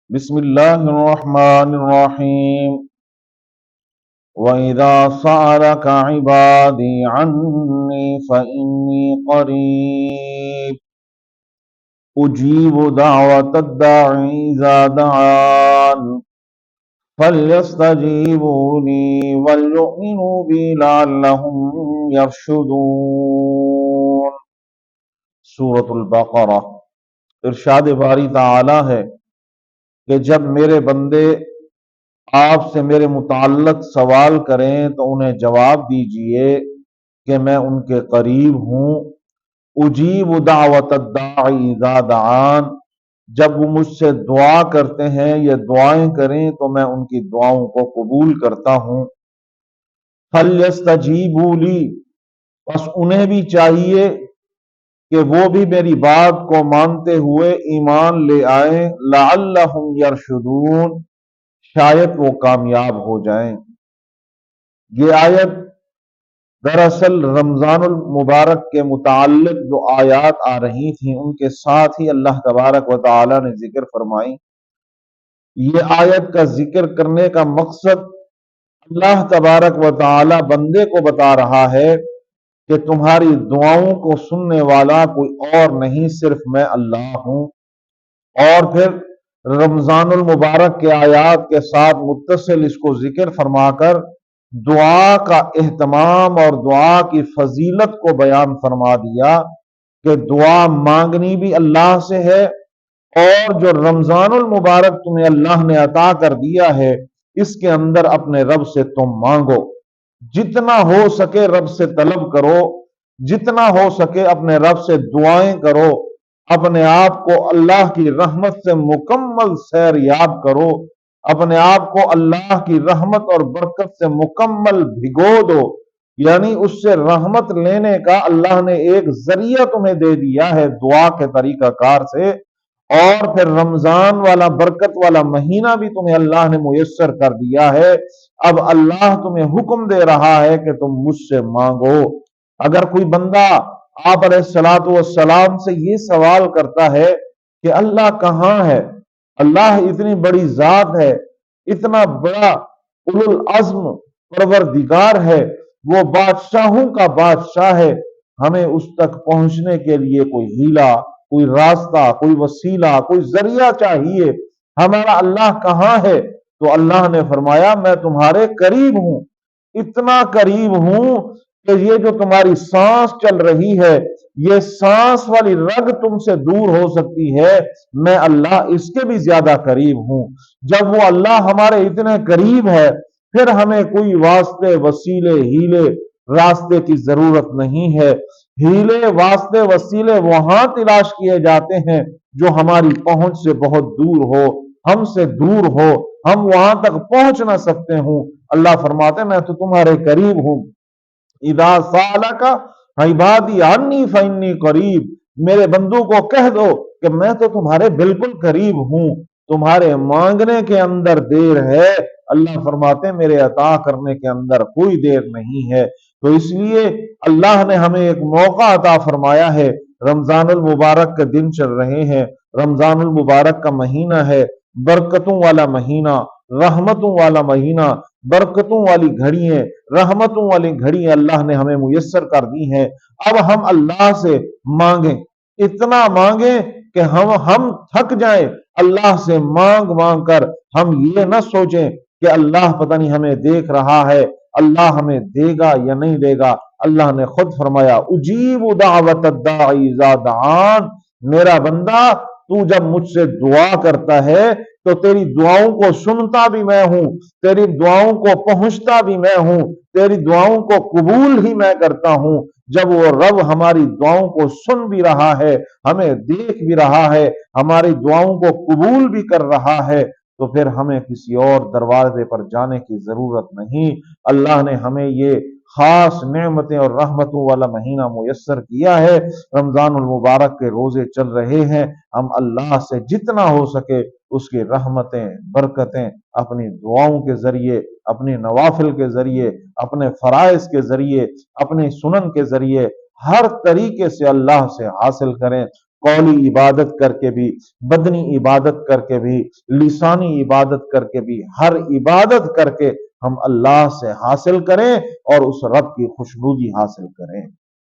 بسم اللہ الرحمن الرحیم وَإِذَا سَأَلَكَ عِبَادِي عَنِّي فَإِنِّي قَرِيبٌ أُجِيبُ دَعْوَةَ الدَّاعِ إِذَا دَعَانِ فَلْيَسْتَجِيبُوا لِي وَلْيُؤْمِنُوا بِي لَعَلَّهُمْ يَرْشُدُونَ۔ سورۃ البقرہ۔ ارشاد باری تعالی ہے کہ جب میرے بندے آپ سے میرے متعلق سوال کریں تو انہیں جواب دیجئے کہ میں ان کے قریب ہوں۔ اجیب دعوت الداعی اذا دعان، جب وہ مجھ سے دعا کرتے ہیں یا دعائیں کریں تو میں ان کی دعاؤں کو قبول کرتا ہوں۔ فلیستجیبوا لی، بس انہیں بھی چاہیے کہ وہ بھی میری بات کو مانتے ہوئے ایمان لے آئیں، لعلہم یرشدون، شاید وہ کامیاب ہو جائیں۔ یہ آیت دراصل رمضان المبارک کے متعلق جو آیات آ رہی تھیں ان کے ساتھ ہی اللہ تبارک و تعالی نے ذکر فرمائی۔ یہ آیت کا ذکر کرنے کا مقصد اللہ تبارک و تعالی بندے کو بتا رہا ہے کہ تمہاری دعاؤں کو سننے والا کوئی اور نہیں، صرف میں اللہ ہوں۔ اور پھر رمضان المبارک کے آیات کے ساتھ متصل اس کو ذکر فرما کر دعا کا اہتمام اور دعا کی فضیلت کو بیان فرما دیا کہ دعا مانگنی بھی اللہ سے ہے، اور جو رمضان المبارک تمہیں اللہ نے عطا کر دیا ہے اس کے اندر اپنے رب سے تم مانگو، جتنا ہو سکے رب سے طلب کرو، جتنا ہو سکے اپنے رب سے دعائیں کرو، اپنے آپ کو اللہ کی رحمت سے مکمل سیر یاب کرو، اپنے آپ کو اللہ کی رحمت اور برکت سے مکمل بھگو دو، یعنی اس سے رحمت لینے کا اللہ نے ایک ذریعہ تمہیں دے دیا ہے دعا کے طریقہ کار سے۔ اور پھر رمضان والا برکت والا مہینہ بھی تمہیں اللہ نے میسر کر دیا ہے۔ اب اللہ تمہیں حکم دے رہا ہے کہ تم مجھ سے مانگو۔ اگر کوئی بندہ آپ علیہ الصلوۃ والسلام سے یہ سوال کرتا ہے کہ اللہ کہاں ہے، اللہ اتنی بڑی ذات ہے، اتنا بڑا اولو العزم پروردگار ہے، وہ بادشاہوں کا بادشاہ ہے، ہمیں اس تک پہنچنے کے لیے کوئی ہیلا، کوئی راستہ، کوئی وسیلہ، کوئی ذریعہ چاہیے، ہمارا اللہ کہاں ہے؟ تو اللہ نے فرمایا میں تمہارے قریب ہوں، اتنا قریب ہوں کہ یہ جو تمہاری سانس چل رہی ہے، یہ سانس والی رگ تم سے دور ہو سکتی ہے، میں اللہ اس کے بھی زیادہ قریب ہوں۔ جب وہ اللہ ہمارے اتنے قریب ہے پھر ہمیں کوئی واسطے، وسیلے، ہیلے، راستے کی ضرورت نہیں ہے۔ ہیلے، واسطے، وسیلے وہاں تلاش کیے جاتے ہیں جو ہماری پہنچ سے بہت دور ہو، ہم سے دور ہو، ہم وہاں تک پہنچ نہ سکتے ہوں۔ اللہ فرماتے میں تو تمہارے قریب ہوں۔ اذا سالک عبادی عنی فانی قریب، میرے بندوں کو کہہ دو کہ میں تو تمہارے بالکل قریب ہوں، تمہارے مانگنے کے اندر دیر ہے، اللہ فرماتے میرے عطا کرنے کے اندر کوئی دیر نہیں ہے۔ تو اس لیے اللہ نے ہمیں ایک موقع عطا فرمایا ہے، رمضان المبارک کے دن چل رہے ہیں، رمضان المبارک کا مہینہ ہے، برکتوں والا مہینہ، رحمتوں والا مہینہ، برکتوں والی گھڑیاں، رحمتوں والی گھڑیاں اللہ نے ہمیں میسر کر دی ہیں۔ اب ہم اللہ سے مانگیں، اتنا مانگیں کہ ہم تھک جائیں اللہ سے مانگ مانگ کر۔ ہم یہ نہ سوچیں کہ اللہ پتہ نہیں ہمیں دیکھ رہا ہے، اللہ ہمیں دے گا یا نہیں دے گا۔ اللہ نے خود فرمایا اجیب دعوت الداعی اذا دعان، میرا بندہ تو جب مجھ سے دعا کرتا ہے تو تیری دعاؤں کو سنتا بھی میں ہوں، تیری دعاؤں کو پہنچتا بھی میں ہوں، تیری دعاؤں کو قبول ہی میں کرتا ہوں۔ جب وہ رب ہماری دعاؤں کو سن بھی رہا ہے، ہمیں دیکھ بھی رہا ہے، ہماری دعاؤں کو قبول بھی کر رہا ہے، تو پھر ہمیں کسی اور دروازے پر جانے کی ضرورت نہیں۔ اللہ نے ہمیں یہ خاص نعمتیں اور رحمتوں والا مہینہ میسر کیا ہے۔ رمضان المبارک کے روزے چل رہے ہیں، ہم اللہ سے جتنا ہو سکے اس کی رحمتیں، برکتیں اپنی دعاؤں کے ذریعے، اپنی نوافل کے ذریعے، اپنے فرائض کے ذریعے، اپنے سنن کے ذریعے ہر طریقے سے اللہ سے حاصل کریں۔ قولی عبادت کر کے بھی، بدنی عبادت کر کے بھی، لسانی عبادت کر کے بھی، ہر عبادت کر کے ہم اللہ سے حاصل کریں اور اس رب کی خوشنودی حاصل کریں۔